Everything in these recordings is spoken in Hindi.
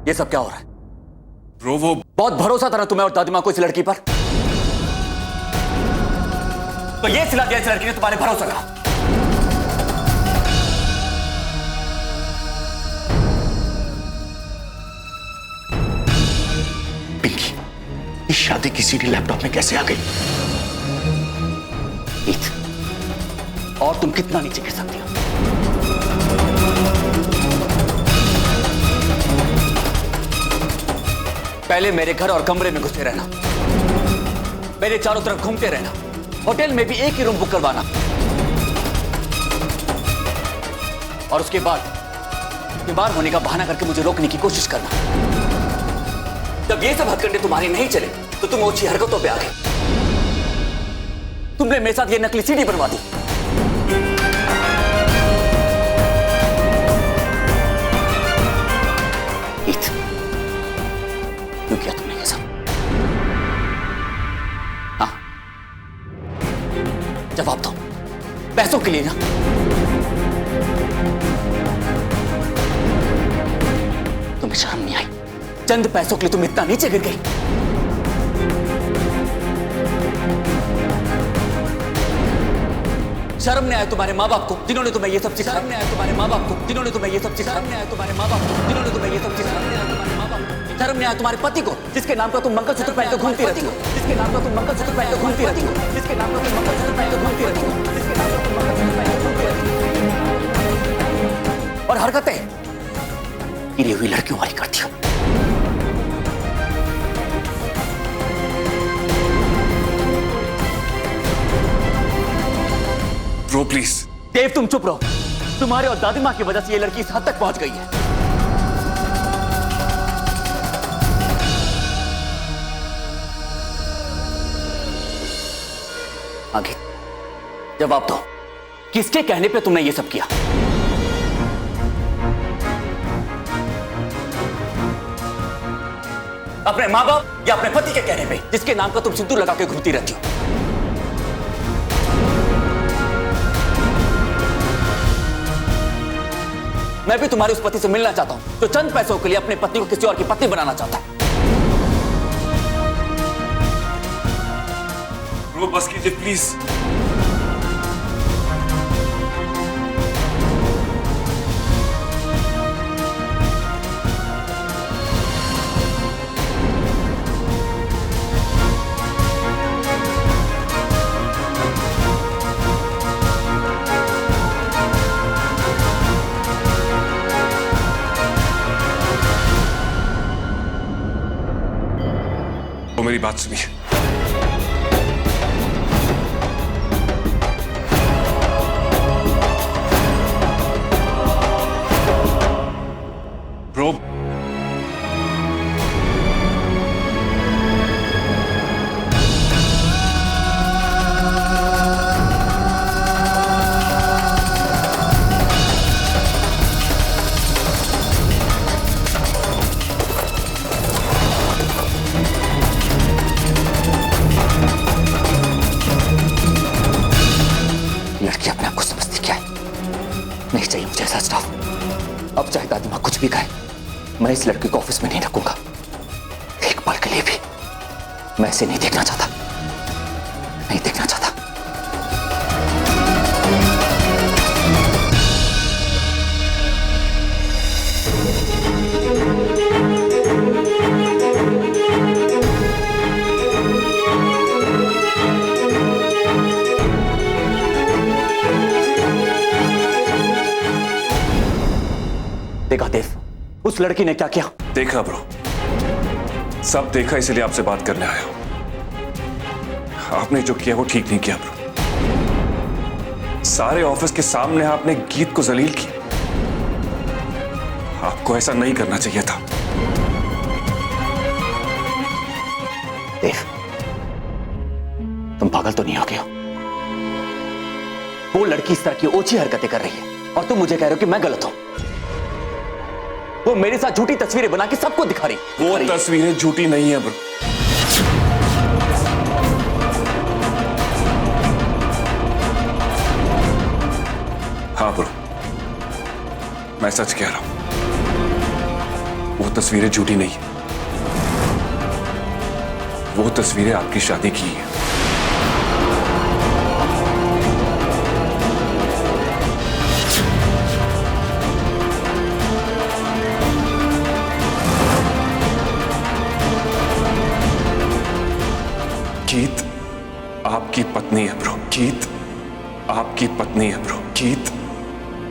ये सब क्या हो रहा है? ब्रो वो बहुत भरोसा था ना तुम्हें और दादी माँ को इस लड़की पर, तो ये सिला दिया इस लड़की ने तुम्हारे भरोसा का। पिंकी, इस शादी की सीडी लैपटॉप में कैसे आ गई? और तुम कितना नीचे गिर सकती हो? पहले मेरे घर और कमरे में घुसे रहना, मेरे चारों तरफ घूमते रहना, होटल में भी एक ही रूम बुक करवाना, और उसके बाद बीमार होने का बहाना करके मुझे रोकने की कोशिश करना। जब ये सब हथकंडे तुम्हारे नहीं चले तो तुम ओछी हरकतों पे आ गए। तुमने मेरे साथ ये नकली सीडी बनवा दी। क्यों किया तुमने ये सब? हाँ, जवाब दो। पैसों के लिए ना? तुम्हें शर्म नहीं आई? चंद पैसों के लिए तुम इतना नीचे गिर गई? शर्म नहीं आया तुम्हारे माँ बाप को जिन्होंने तुम्हें ये सब सिखाया? शर्म नहीं आया तुम्हारे माँ बाप को जिन्होंने तुम्हें ये सब सिखाया? शर्म नहीं आया तुम्हारे माँ बाप को जिन्होंने तुम्हें ये सब सिखाया? शर्म नहीं आया तुम्हारे माँ बाप को? शर्म नहीं आया तुम्हारे पति को जिसके नाम का तुम मंगलसूत्र पहन के घूमती रहती हो? जिसके नाम का तुम मंगलसूत्र पहन के घूमती रहती हो? जिसके नाम का तुम मंगलसूत्र पहन के घूमती रहती हो? जिसके नाम का तुम मंगलसूत्र पहन के घूमती रहती हो? और हरकतें गिरी हुई लड़कियों वाली करती हो। Bro please. देव तुम चुप रहो। तुम्हारे और दादी माँ की वजह से ये लड़की इस हद तक पहुंच गई है। आगे जवाब दो, किसके कहने पे तुमने ये सब किया? अपने माँ बाप या अपने पति के कहने पे जिसके नाम का तुम सिंदूर लगा के घूमती रहती हो? मैं भी तुम्हारे उस पति से मिलना चाहता हूं जो चंद पैसों के लिए अपने पत्नी को किसी और की पत्नी बनाना चाहता है। ब्रो बस कीजिए प्लीज। तो मेरी बात सुनिए। ब्रो लड़की अपने आप को समझती क्या है? नहीं चाहिए मुझे ऐसा स्टाफ। अब चाहे दादी माँ कुछ भी कहे, मैं इस लड़की को ऑफिस में नहीं रखूंगा। एक पल के लिए भी मैं इसे नहीं देखना चाहता, नहीं देखना चाहता। देखा देव, उस लड़की ने क्या किया? देखा ब्रो, सब देखा, इसलिए आपसे बात करने आया हूं। आपने जो किया वो ठीक नहीं किया ब्रो। सारे ऑफिस के सामने आपने गीत को जलील किया। आपको ऐसा नहीं करना चाहिए था। देव, तुम पागल तो नहीं हो गए? वो लड़की इस तरह की ओछी हरकतें कर रही है और तुम मुझे कह रहे हो कि मैं गलत हूं। वो मेरे साथ झूठी तस्वीरें बना के सबको दिखा रही। वो तस्वीरें झूठी नहीं है ब्रो। हाँ ब्रो, मैं सच कह रहा हूं। वो तस्वीरें झूठी नहीं है, वो तस्वीरें आपकी शादी की है। गीत आपकी पत्नी है ब्रो, गीत आपकी पत्नी है ब्रो, गीत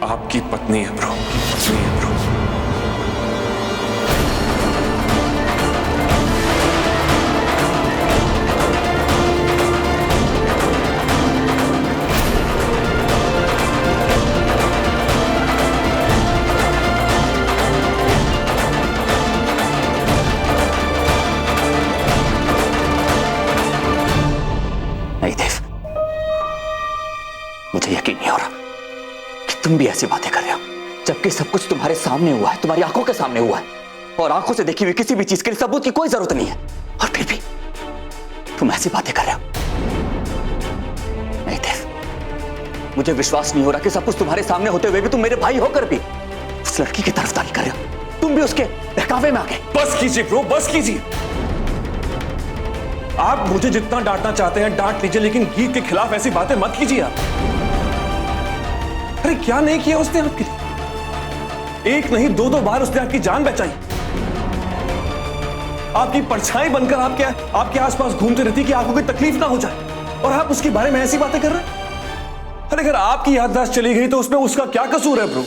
आपकी पत्नी है ब्रो, पत्नी है ब्रो। नहीं देव, मुझे यकीन नहीं हो रहा कि तुम भी ऐसी बातें कर रहे हो, जबकि सब कुछ तुम्हारे सामने हुआ है, तुम्हारी आंखों के सामने हुआ है, और आंखों से देखी हुई किसी भी चीज के लिए सबूत की कोई जरूरत नहीं है, और फिर भी तुम ऐसी बातें कर रहे हो। नहीं देव, मुझे विश्वास नहीं हो रहा कि सब कुछ तुम्हारे सामने होते हुए भी तुम मेरे भाई होकर भी उस लड़की की तरफदारी कर रहे हो, तुम भी उसके बहकावे में आ गए। बस कीजिए ब्रो, बस कीजिए। आप मुझे जितना डांटना चाहते हैं डांट लीजिए, लेकिन गीत के खिलाफ ऐसी बातें मत कीजिए आप। अरे क्या नहीं किया उसने आपके लिए? एक नहीं दो बार उसने आपकी जान बचाई। आपकी परछाई बनकर आपके आसपास घूमती रहती कि आपको कोई तकलीफ ना हो जाए, और आप उसके बारे में ऐसी बातें कर रहे हैं। अरे अगर आपकी याददाश्त चली गई तो उसमें उसका क्या कसूर है ब्रो?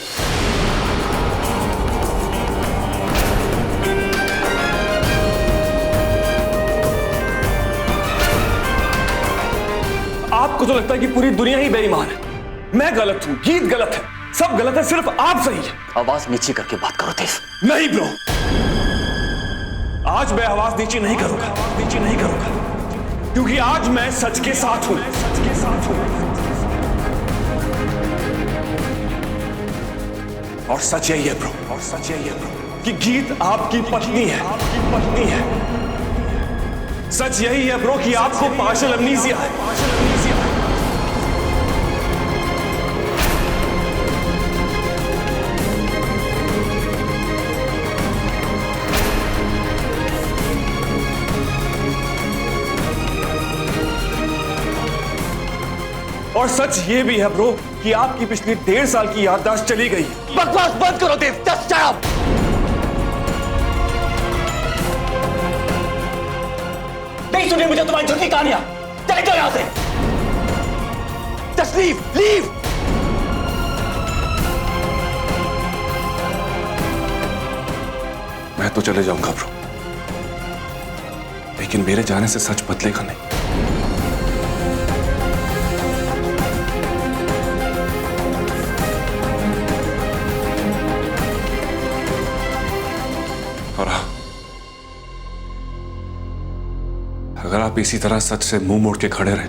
आपको तो लगता है कि पूरी दुनिया ही बेईमान है, मैं गलत हूं, गीत गलत है, सब गलत है, सिर्फ आप सही है। आवाज नीचे करके बात करो देव। ne नहीं ब्रो, आज मैं आवाज नीचे नहीं करूंगा, नीचे नहीं करूंगा, क्योंकि आज मैं सच के साथ हूं, सच के साथ हूं। और सच यही है ब्रो, और सच यही है ब्रो कि गीत आपकी पत्नी है, आपकी पत्नी है। सच यही है ब्रो कि आपको पार्शियल अमनीसिया है, पार्शियल अमनीसिया है। और सच ये भी है ब्रो कि आपकी पिछली 1.5 साल की याददाश्त चली गई। बकवास बंद करो देव, जस्ट शट अप। नहीं सुनिए मुझे तुम्हारी झूठी कहानियां, चले जाओ यहां से। Just leave, leave. मैं तो चले जाऊंगा ब्रो, लेकिन मेरे जाने से सच बदलेगा नहीं। और अगर आप इसी तरह सच से मुंह मोड़ के खड़े रहे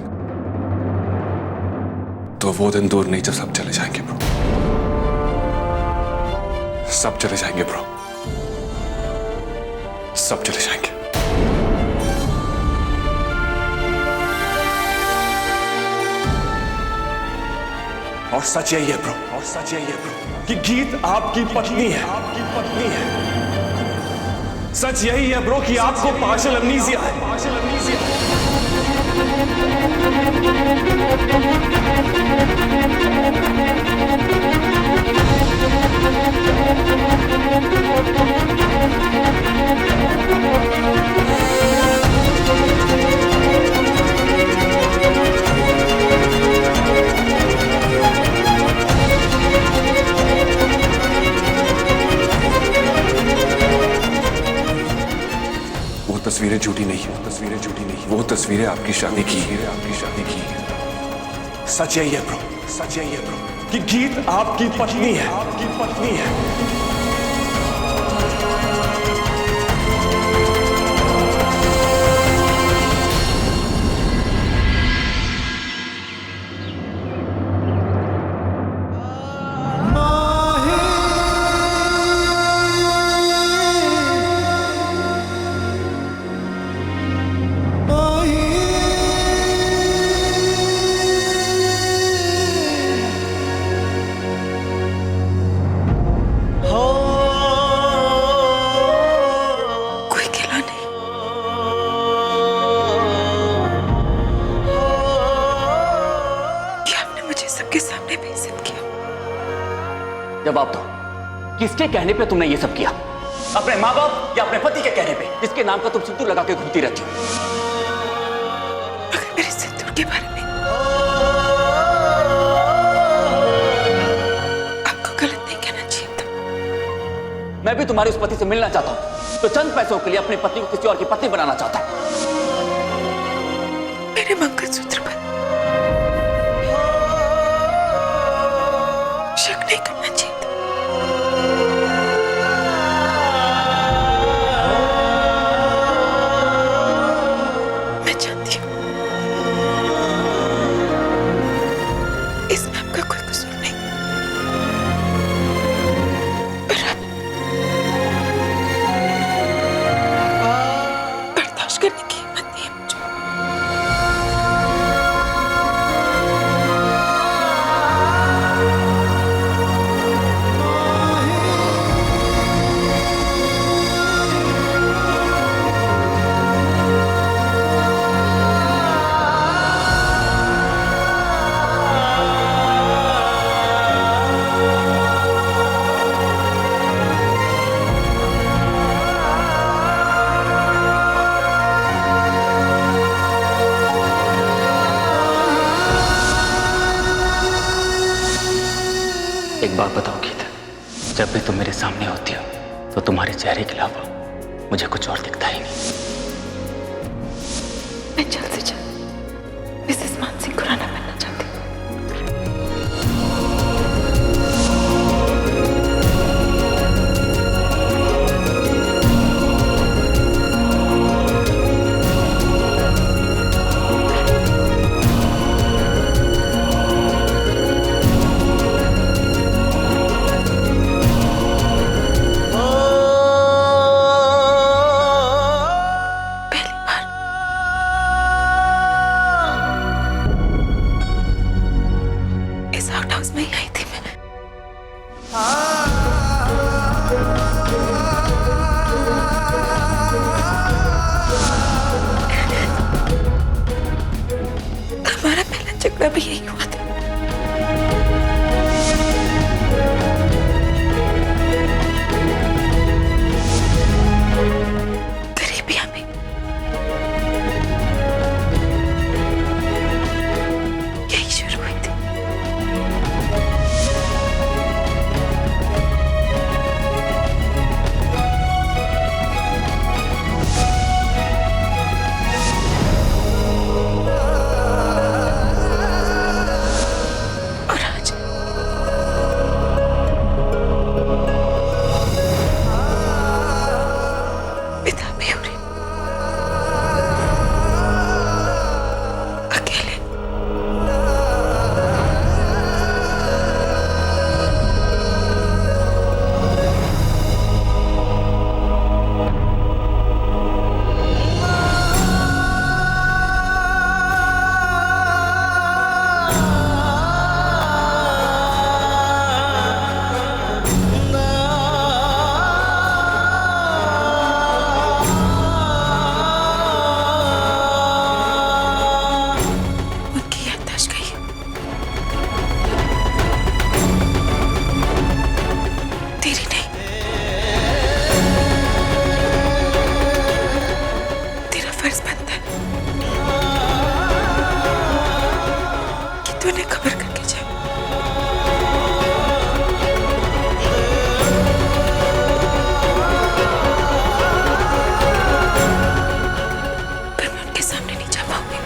तो वो दिन दूर नहीं जब सब चले जाएंगे ब्रो, सब चले जाएंगे ब्रो, सब चले जाएंगे। और सच यही है ब्रो, और सच यही है ब्रो कि गीत आपकी पत्नी है, आपकी पत्नी है। सच यही है ब्रो कि आपको पार्शियल अमनीसिया है, पार्शियल अमनीसिया है। तस्वीरें झूठी नहीं है, तस्वीरें झूठी नहीं है, वो तस्वीरें आपकी शादी की है, आपकी शादी की है। सच यही है ब्रो, सच यही है ब्रो कि गीत आपकी पत्नी है, आपकी पत्नी है। जवाब दो, किसके कहने पे तुमने ये सब किया? अपने माँ बाप या अपने पति के कहने पे, जिसके नाम का तुम सिंदूर लगा के घूमती रहती हो? अगर मेरे सिंदूर के बारे में आपको गलत नहीं कहना चाहिए था। मैं भी तुम्हारे उस पति से मिलना चाहता हूँ, तो चंद पैसों के लिए अपनी पत्नी को किसी और की पत्नी बनाना चाहता है। मेरे मंगलसूत्र पर शक नहीं करना चाहिए था। मैं जानती हूँ इसमें आपका कोई कसूर नहीं, पर आप बर्दाश्त करने की हिम्मत नहीं है मुझे। एक बात बताओ गीत, जब भी तुम मेरे सामने होती हो तो तुम्हारे चेहरे के अलावा मुझे कुछ और दिखता ही नहीं। मैं जल्द से जल्द मिसेस मानसी खुराना बनना चाहती हूँ। पहली बार इस आउट हाउस में ही आई थी मैं। हमारा पहला झगड़ा भी यही हुआ था। गरीबियां भी यही शुरू हुई थी। और आज पिता भी हो रही अकेले। उनकी याददाश्त गई है। तेरी नहीं। तेरा फर्ज बनता है कि तू उन्हें खबर करके जाए। पर मैं उनके सामने नहीं जा पाऊंगी।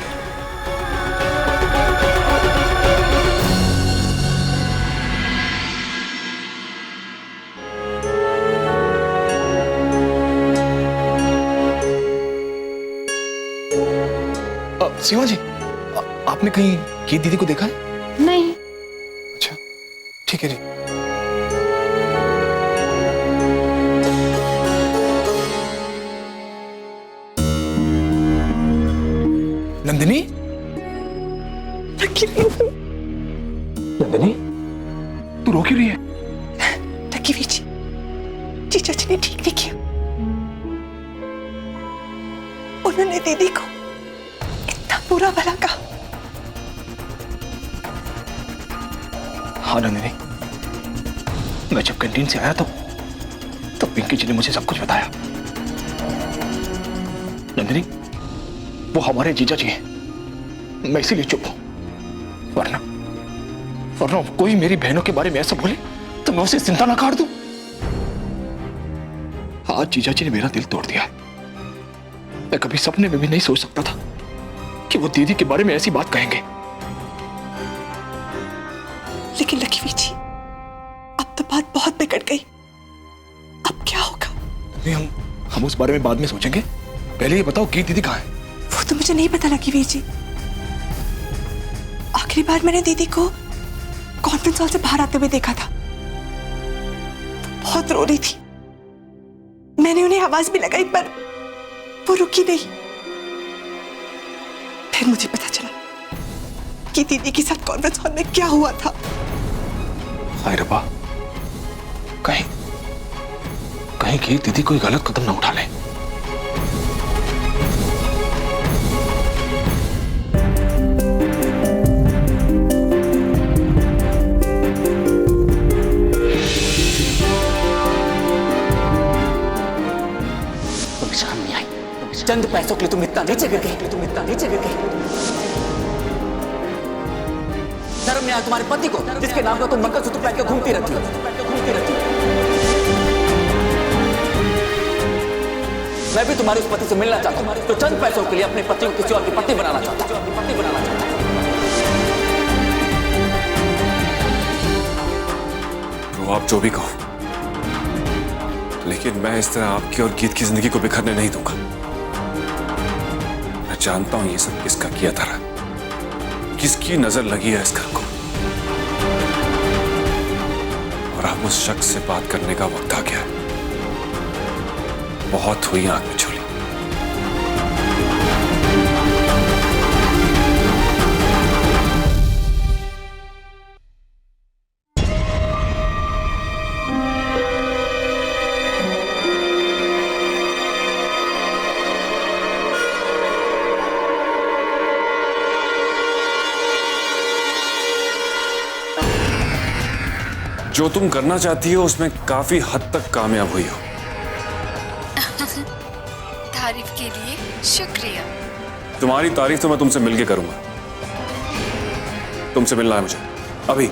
सीमा जी, आपने कहीं गीत दीदी को देखा है? नहीं। अच्छा, ठीक है जी। नंदिनी, नंदिनी, तू रो क्यों रही है? रकीवी जी, जीजा जी ने ठीक नहीं किया। उन्होंने दीदी को इतना बुरा भला कहा। हाँ नंदिनी, मैं जब कैंटीन से आया तो पिंकी जी ने मुझे सब कुछ बताया। नंदिनी, वो हमारे जीजा जी हैं, मैं इसीलिए चुप हूं। वरना कोई मेरी बहनों के बारे में ऐसा बोले तो मैं उसे जिंदा ना काट दूं। आज जीजा जी ने मेरा दिल तोड़ दिया। मैं कभी सपने में भी नहीं सोच सकता था कि वो दीदी के बारे में ऐसी बात कहेंगे। लेकिन लकीवी जी, अब तो बात बहुत बिगड़ गई। अब क्या होगा? नहीं, हम उस बारे में बाद में सोचेंगे। पहले ये बताओ गीत दीदी कहाँ है? वो तो मुझे नहीं पता लकीवी जी। आखिरी बार मैंने दीदी को कॉन्फ्रेंस हॉल से बाहर आते हुए देखा था। बहुत रो रही थी। मैंने उन्हें आवाज भी लगाई पर वो रुकी नहीं। फिर मुझे पता चला कि दीदी के साथ कॉन्फ्रेंस हॉल में क्या हुआ था। हाय रब्बा, कहीं गीत दीदी कोई गलत कदम ना उठा ले। चंद पैसों के लिए तुम इतना नीचे गिर गए, शर्म नहीं आया तुम्हारे पति को, जिसके नाम पर तुम मंगलसूत्र पहन के घूमती रहती हो। मैं भी तुम्हारे उस पति से मिलना चाहता हूं तो चंद पैसों के लिए अपने पति को किसी और की पत्नी बनाना चाहता हूं। तो आप जो भी कहो, लेकिन मैं इस तरह आपकी और गीत की जिंदगी को बिखरने नहीं दूंगा। मैं जानता हूं ये सब किसका किया था, किसकी नजर लगी है इस घर को, और अब उस शख्स से बात करने का वक्त आ गया है। बहुत हुई आंख में झोली। जो तुम करना चाहती हो उसमें काफी हद तक कामयाब हुई हो। तारीफ के लिए शुक्रिया। तुम्हारी तारीफ तो मैं तुमसे मिलके करूंगा। तुमसे मिलना है मुझे अभी।